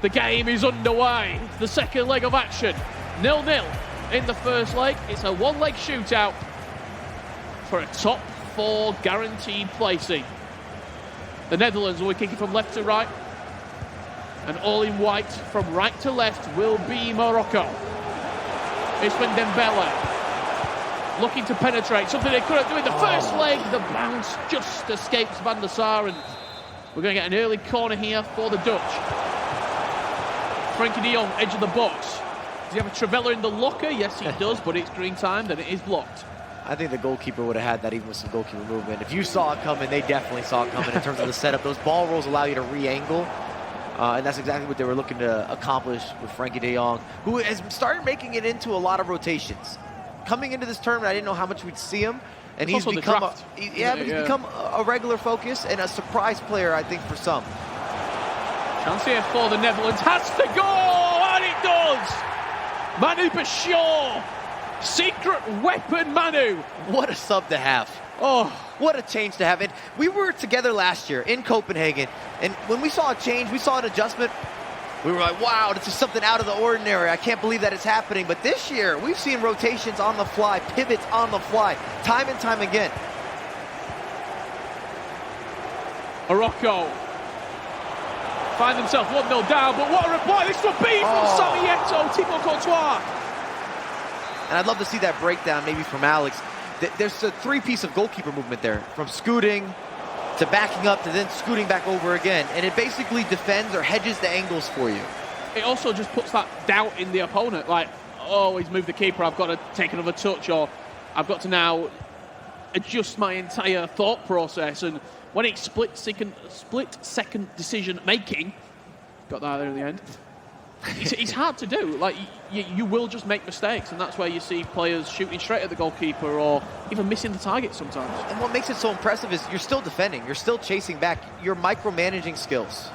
The game is underway. It's the second leg of action. 0-0 in the first leg. It's a one-leg shootout for a top 4 guaranteed placing. The Netherlands will be kicking from left to right. And all in white from right to left will be Morocco. It's when Dembele looking to penetrate, something they couldn't do in the first leg. The bounce just escapes Van der Sar, and we're going to get an early corner here for the Dutch. Frenkie de Jong, edge of the box. Does he have a Trivela in the locker? Yes, he does, but it's green timed and it is blocked. I think the goalkeeper would have had that even with some goalkeeper movement. If you saw it coming, they definitely saw it coming in terms of the setup. Those ball rolls allow you to re-angle. And that's exactly what they were looking to accomplish with Frenkie de Jong, who has started making it into a lot of rotations. Coming into this tournament, I didn't know how much we'd see him. And he's become become a regular focus and a surprise player, I think, for some. Chance here for the Netherlands. Has to go! And it does! Manu Bashir! Secret weapon Manu! What a sub to have. Oh, what a change to have. And we were together last year in Copenhagen, and when we saw a change, we saw an adjustment, we were like, wow, this is something out of the ordinary. I can't believe that it's happening. But this year, we've seen rotations on the fly, pivots on the fly, time and time again. Morocco find themselves 1-0 down, but what a reply this would be from Sami Eto'o, Thibaut Courtois. And I'd love to see that breakdown maybe from Alex. There's a three-piece of goalkeeper movement there, from scooting to backing up to then scooting back over again. And it basically defends or hedges the angles for you. It also just puts that doubt in the opponent, like, oh, he's moved the keeper, I've got to take another touch, or I've got to now adjust my entire thought process. And when it's split-second decision-making, got that there in the end, it's hard to do. Like, you will just make mistakes, and that's where you see players shooting straight at the goalkeeper or even missing the target sometimes. And what makes it so impressive is you're still defending, you're still chasing back, you're micromanaging skills.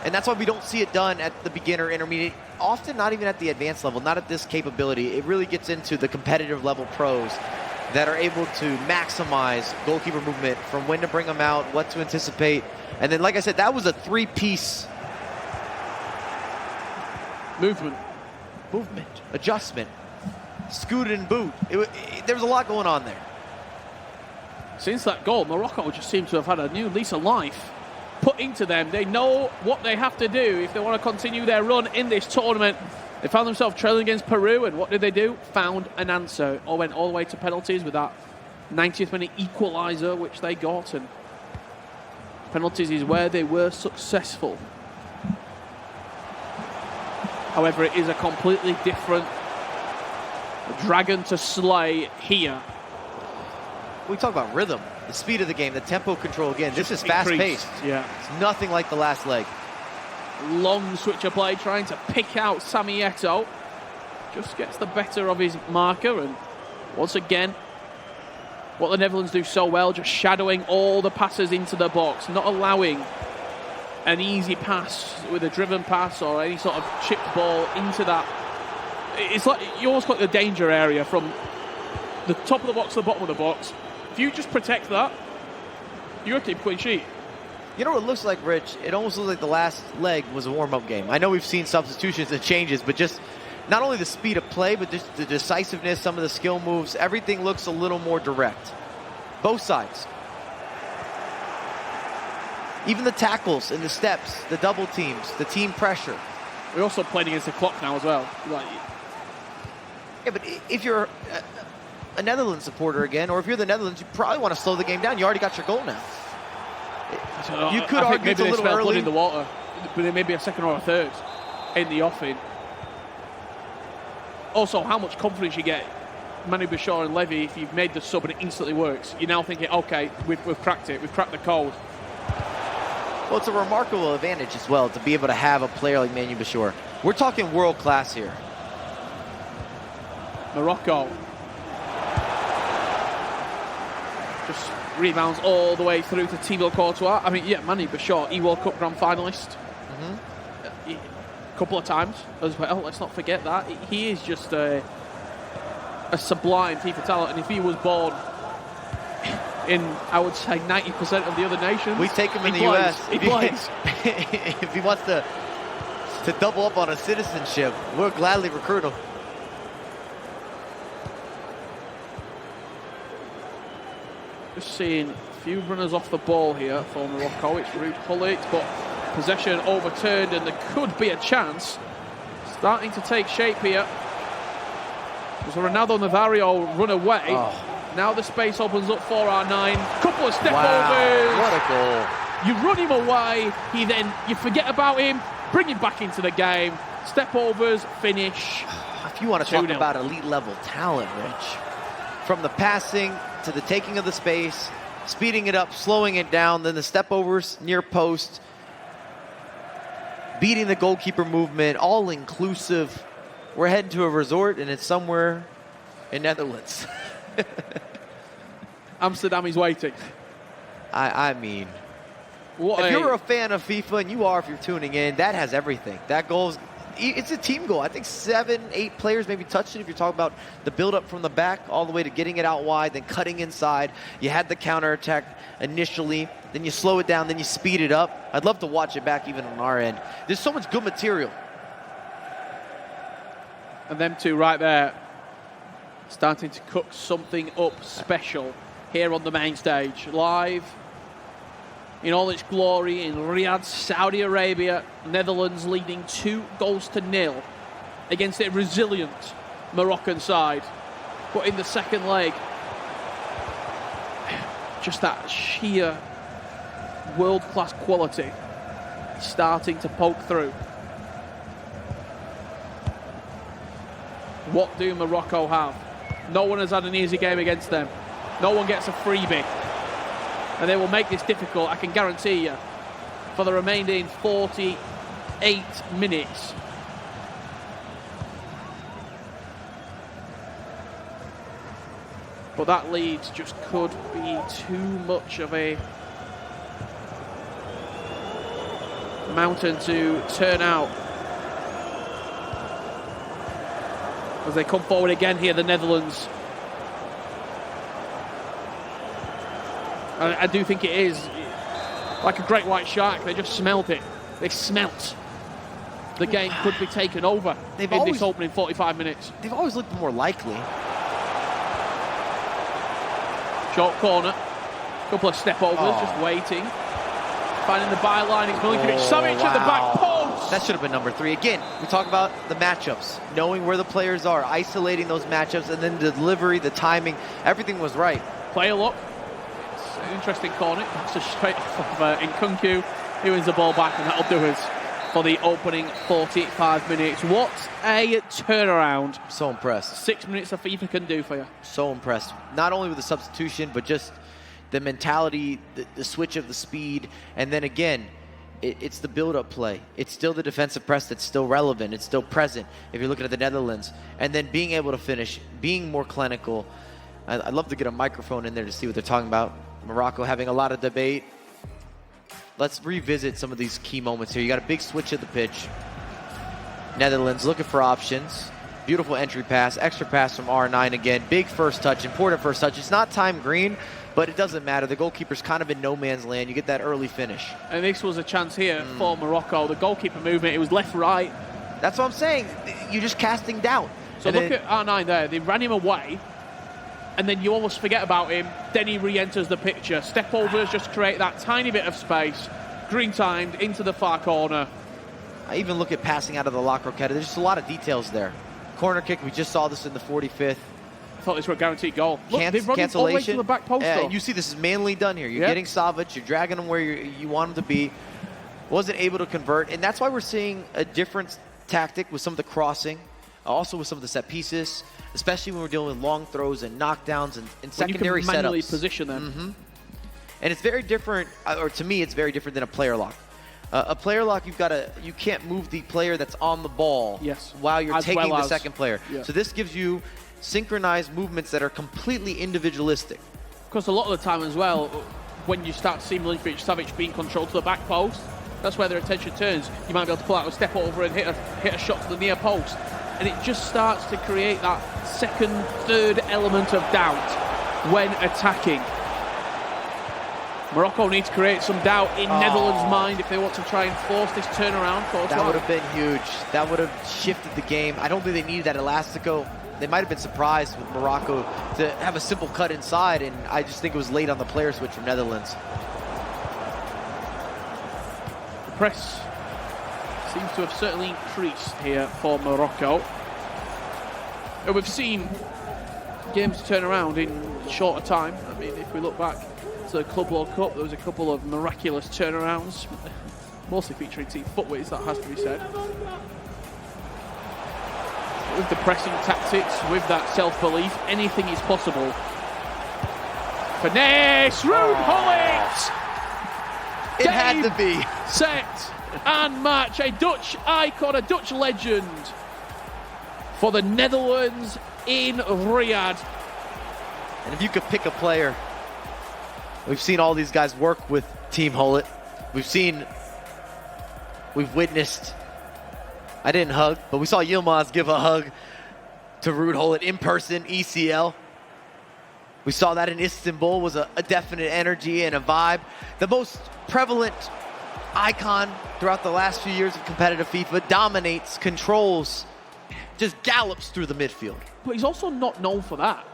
And that's why we don't see it done at the beginner, intermediate, often not even at the advanced level, not at this capability. It really gets into the competitive level pros that are able to maximize goalkeeper movement, from when to bring them out, what to anticipate. And then, like I said, that was a three-piece movement, adjustment, scoot and boot. There was a lot going on there. Since that goal, Morocco just seems to have had a new lease of life put into them. They know what they have to do if they want to continue their run in this tournament. They found themselves trailing against Peru, and what did they do? Found an answer. Or went all the way to penalties with that 90th minute equaliser, which they got. And penalties is where they were successful. However, it is a completely different dragon to slay here. We talk about rhythm, the speed of the game, the tempo control again. This is fast-paced. Yeah. It's nothing like the last leg. Long switch of play, trying to pick out Sami Eto'o. Just gets the better of his marker, and once again, what the Netherlands do so well, just shadowing all the passes into the box, not allowing an easy pass with a driven pass or any sort of chipped ball into that. It's like, you almost got the danger area from the top of the box to the bottom of the box. If you just protect that, you're a keep clean sheet. You know what it looks like, Rich? It almost looks like the last leg was a warm-up game. I know we've seen substitutions and changes, but just not only the speed of play, but just the decisiveness, some of the skill moves, everything looks a little more direct. Both sides. Even the tackles and the steps, the double teams, the team pressure. We're also playing against the clock now as well. Like, yeah, but if you're a Netherlands supporter again, or if you're the Netherlands, you probably want to slow the game down. You already got your goal now. You could argue it's a little early. Blood in the water, but there may be a second or a third in the offing. Also, how much confidence you get, Manu Bashir and Levy, if you've made the sub and it instantly works. You're now thinking, okay, we've cracked it. We've cracked the code. Well, it's a remarkable advantage as well to be able to have a player like Manu Bashir. We're talking world class here. Morocco just rebounds all the way through to Thibaut Courtois. I mean, yeah, Manu Bashir, World Cup grand finalist. A couple of times as well. Let's not forget that. He is just a sublime FIFA talent, and if he was born in, I would say, 90% of the other nations, we take him in the US. If he wants to to double up on a citizenship. We'll gladly recruit him. Just seeing a few runners off the ball here for Morocco. It's Ruud Gullit, but possession overturned, and there could be a chance. Starting to take shape here. There's a Ronaldo Navarro run away. Oh. Now the space opens up for R9. Couple of step Wow, overs. what a goal. You run him away. You forget about him. Bring him back into the game. Step overs, finish. If you want to talk 2-0. about elite level talent, Rich, from the passing to the taking of the space, speeding it up, slowing it down, then the step overs near post, beating the goalkeeper movement, all inclusive. We're heading to a resort, and it's somewhere in Netherlands. Amsterdam is waiting. I mean, What if you're a fan of FIFA, and you are if you're tuning in, that has everything. That goal, it's a team goal. I think 7, 8 players maybe touched it if you're talking about the build-up from the back all the way to getting it out wide, then cutting inside. You had the counterattack initially, then you slow it down, then you speed it up. I'd love to watch it back even on our end. There's so much good material. And them two right there, starting to cook something up special here on the main stage. Live in all its glory in Riyadh, Saudi Arabia. Netherlands leading 2-0 against a resilient Moroccan side. But in the second leg, just that sheer world-class quality starting to poke through. What do Morocco have? No one has had an easy game against them. No one gets a freebie. And they will make this difficult, I can guarantee you, for the remaining 48 minutes. But that lead just could be too much of a mountain to turn out. As they come forward again here, the Netherlands. I do think it is like a great white shark. They just smelled it. They smelt the game could be taken over in this opening 45 minutes. They've always looked more likely. Short corner. Couple of step overs, just waiting. Finding the byline. It's Milinkovic-Savic at the back post. That should have been number 3. Again, we talk about the matchups, knowing where the players are, isolating those matchups, and then the delivery, the timing, everything was right. Player look. It's an interesting corner. It's just straight off of Nkunku. He wins the ball back, and that'll do us for the opening 45 minutes. What a turnaround. So impressed. 6 minutes of FIFA can do for you. So impressed. Not only with the substitution, but just the mentality, the switch of the speed, and then again, it's the build-up play. It's still the defensive press that's still relevant. It's still present if you're looking at the Netherlands. And then being able to finish, being more clinical. I'd love to get a microphone in there to see what they're talking about. Morocco having a lot of debate. Let's revisit some of these key moments here. You got a big switch of the pitch. Netherlands looking for options. Beautiful entry pass, extra pass from R9 again. Big first touch, important first touch. It's not time green, but it doesn't matter. The goalkeeper's kind of in no man's land. You get that early finish. And this was a chance here for Morocco. The goalkeeper movement, it was left-right. That's what I'm saying. You're just casting doubt. So look at R9 there. They ran him away, and then you almost forget about him. Then he re-enters the picture. Step overs just create that tiny bit of space. Green timed into the far corner. I even look at passing out of the La Croqueta. There's just a lot of details there. Corner kick, we just saw this in the 45th. I thought this were a guaranteed goal. Look, they've run him all the way to the back post. You see this is manly done here. You're getting Savic, you're dragging him where you want him to be. Wasn't able to convert, and that's why we're seeing a different tactic with some of the crossing, also with some of the set pieces, especially when we're dealing with long throws and knockdowns and secondary setups. You can manually setups. Position them. And it's very different, or to me, it's very different than a player lock. A player lock, you can't move the player that's on the ball while you're taking the second player. So this gives you synchronized movements that are completely individualistic. Because a lot of the time as well, when you start seeing Milinkovic-Savic being controlled to the back post, that's where their attention turns. You might be able to pull out a step over and hit a shot to the near post. And it just starts to create that second, third element of doubt when attacking. Morocco need to create some doubt in Netherlands' mind if they want to try and force this turnaround. That would have been huge. That would have shifted the game. I don't think they needed that Elastico. They might have been surprised with Morocco to have a simple cut inside, and I just think it was late on the player switch from Netherlands. The press seems to have certainly increased here for Morocco. And we've seen games turn around in shorter time. I mean, if we look back to the Club World Cup, there was a couple of miraculous turnarounds, mostly featuring team footways, that has to be said. With the pressing tactics, with that self-belief, anything is possible. Finesse, Ruud Gullit! It had to be. Set and match, a Dutch icon, a Dutch legend for the Netherlands in Riyadh. And if you could pick a player, we've seen all these guys work with Team Gullit. We've witnessed, I didn't hug, but we saw Yilmaz give a hug to Ruud Gullit in person, ECL. We saw that in Istanbul, was a definite energy and a vibe. The most prevalent icon throughout the last few years of competitive FIFA, dominates, controls, just gallops through the midfield. But he's also not known for that.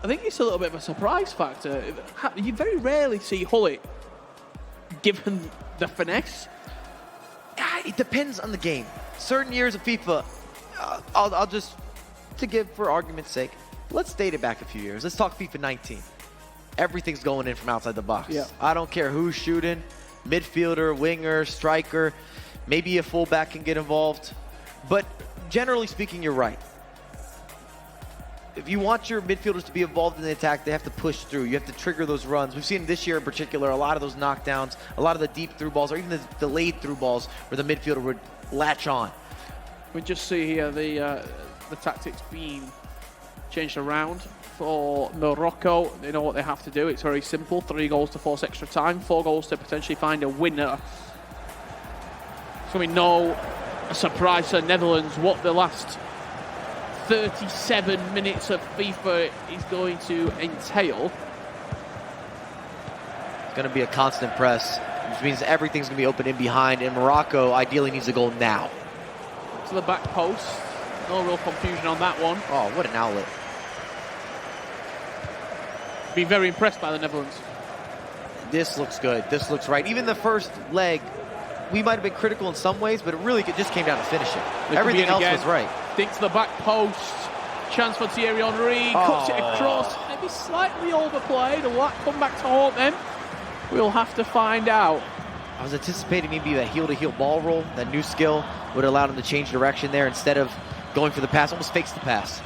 I think it's a little bit of a surprise factor. You very rarely see Gullit given the finesse. It depends on the game. Certain years of FIFA, I'll just, to give for argument's sake, let's date it back a few years. Let's talk FIFA 19. Everything's going in from outside the box. Yeah. I don't care who's shooting, midfielder, winger, striker, maybe a fullback can get involved. But generally speaking, you're right. If you want your midfielders to be involved in the attack, they have to push through. You have to trigger those runs. We've seen this year in particular, a lot of those knockdowns, a lot of the deep through balls, or even the delayed through balls where the midfielder would latch on. We just see here the tactics being changed around for Morocco. They know what they have to do. It's very simple. 3 goals to force extra time, 4 goals to potentially find a winner. So we know, a surprise to the Netherlands, what the last 37 minutes of FIFA is going to entail. It's going to be a constant press, which means everything's going to be open in behind, and Morocco ideally needs a goal now. To the back post. No real confusion on that one. Oh, what an outlet. Been very impressed by the Netherlands. This looks good. This looks right. Even the first leg, we might have been critical in some ways, but it really just came down to finishing. Everything else was right. Think to the back post. Chance for Thierry Henry. Cuts it across. Maybe slightly overplayed. Will that come back to haunt them? We'll have to find out. I was anticipating maybe that heel-to-heel ball roll, that new skill, would allow them to change direction there instead of going for the pass. Almost fakes the pass.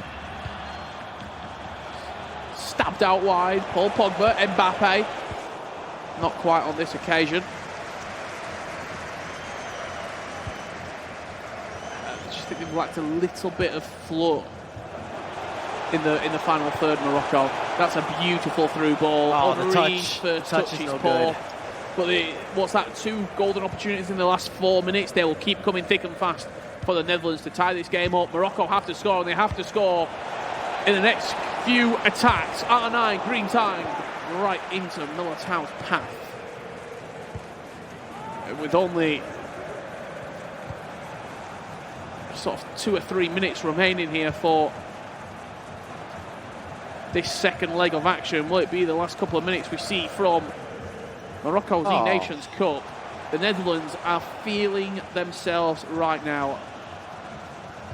Stabbed out wide. Paul Pogba, Mbappe. Not quite on this occasion. I just think they've lacked a little bit of flow in the final third. Morocco. That's a beautiful through ball. Oh, the touch. First touch is no poor. good. But what's that? 2 golden opportunities in the last 4 minutes. They will keep coming thick and fast for the Netherlands to tie this game up. Morocco have to score, and they have to score in the next few attacks. R9, green time, right into Militao's path. With only sort of 2 or 3 minutes remaining here for this second leg of action. Will it be the last couple of minutes we see from Morocco's E-Nations Cup? The Netherlands are feeling themselves right now.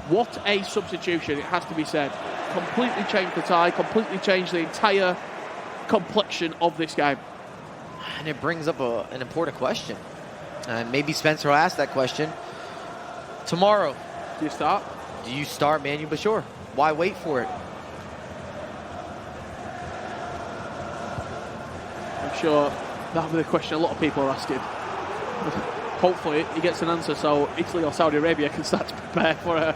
What a substitution, it has to be said. Completely changed the tie, completely changed the entire complexion of this game. And it brings up an important question. Maybe Spencer will ask that question tomorrow. Do you start? Do you start Manu Bashir? Why wait for it? I'm sure that'll be the question a lot of people are asking. Hopefully he gets an answer so Italy or Saudi Arabia can start to prepare for a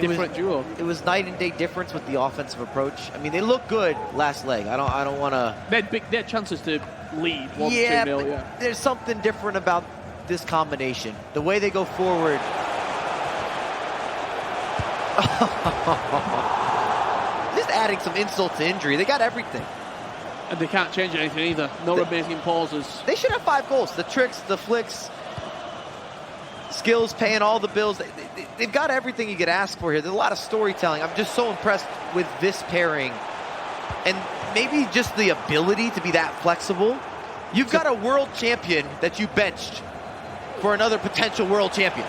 different duo. It was night and day difference with the offensive approach. I mean, they look good last leg. I don't want to. They had chances to lead 1-2-0. Yeah. There's something different about this combination. The way they go forward. Just adding some insult to injury. They got everything. And they can't change anything either. No amazing pauses. They should have 5 goals. The tricks, the flicks, skills, paying all the bills. They've got everything you could ask for here. There's a lot of storytelling. I'm just so impressed with this pairing. And maybe just the ability to be that flexible. You've got a world champion that you benched for another potential world champion.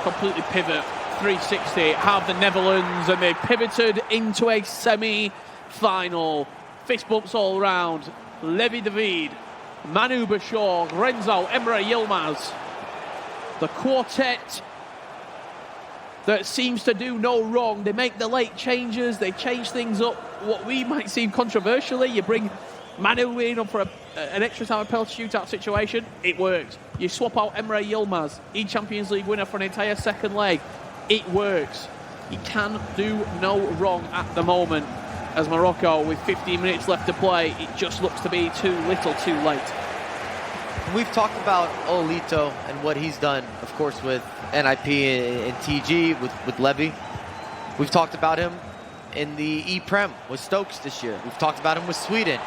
Completely pivot, 360, have the Netherlands, and they pivoted into a semi-final. Fist bumps all around. Levi David, Manu Bashor, Renzo, Emre Yilmaz. The quartet that seems to do no wrong. They make the late changes. They change things up. What we might seem controversially, you bring Manu in for an extra time penalty shootout situation. It works. You swap out Emre Yilmaz, Champions League winner for an entire second leg. It works. You can do no wrong at the moment. As Morocco, with 15 minutes left to play, it just looks to be too little too late. We've talked about Olito and what he's done, of course, with NIP and TG, with Levy. We've talked about him in the E-Prem with Stokes this year. We've talked about him with Sweden.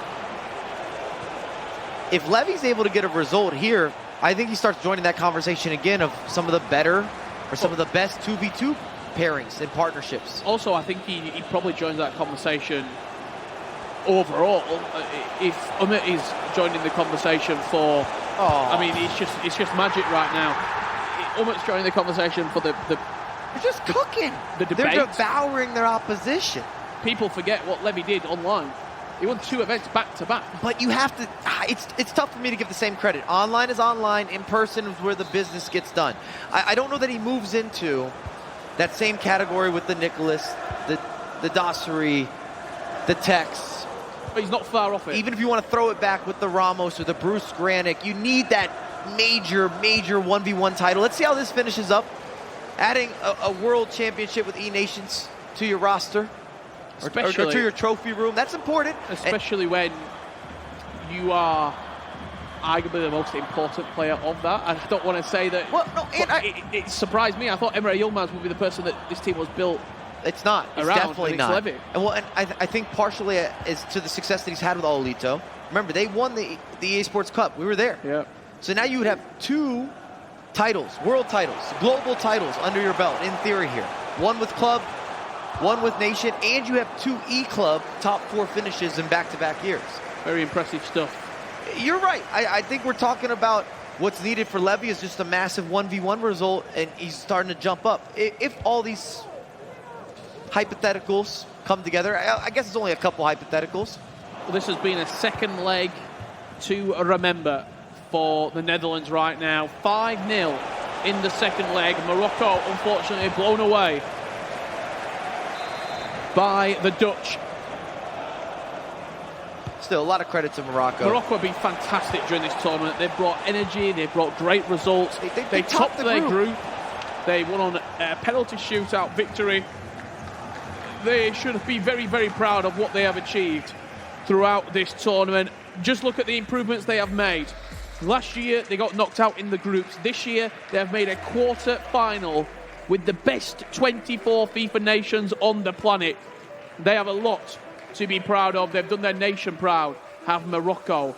If Levy's able to get a result here, I think he starts joining that conversation again of some of the better or some of the best 2v2 pairings and partnerships. Also, I think he probably joins that conversation overall. If Umit is joining the conversation for, I mean, it's just magic right now. Umit's joining the conversation for the They're just cooking. The debate. They're devouring their opposition. People forget what Levy did online. He won 2 events back to back. But you have to, it's tough for me to give the same credit. Online is online, in person is where the business gets done. I don't know that he moves into that same category with the Nicholas, the Dossary, the Tex. But he's not far off it. Even if you want to throw it back with the Ramos or the Bruce Granick, you need that major 1v1 title. Let's see how this finishes up. Adding a world championship with E-Nations to your roster. Or to your trophy room. That's important. Especially when you are arguably the most important player of that. I don't want to say that. Well, no, it surprised me. I thought Emre Yilmaz would be the person that this team was built. It's not. It's around definitely not. Levy. And I think partially is to the success that he's had with Olito. Remember, they won the EA Sports Cup. We were there. Yeah. So now you would have 2 titles, world titles, global titles under your belt in theory here. One with club, one with nation, and you have 2 E-Club top 4 finishes in back-to-back years. Very impressive stuff. You're right. I think we're talking about what's needed for Levy is just a massive 1v1 result, and he's starting to jump up. If all these hypotheticals come together, I guess it's only a couple hypotheticals. Well, this has been a second leg to remember for the Netherlands right now. 5-0 in the second leg. Morocco, unfortunately, blown away by the Dutch. Still, a lot of credit to Morocco. Morocco have been fantastic during this tournament. They've brought energy, they've brought great results. They topped their group. They won on a penalty shootout victory. They should be very, very proud of what they have achieved throughout this tournament. Just look at the improvements they have made. Last year, they got knocked out in the groups. This year, they have made a quarter-final with the best 24 FIFA nations on the planet. They have a lot to be proud of. They've done their nation proud. Have Morocco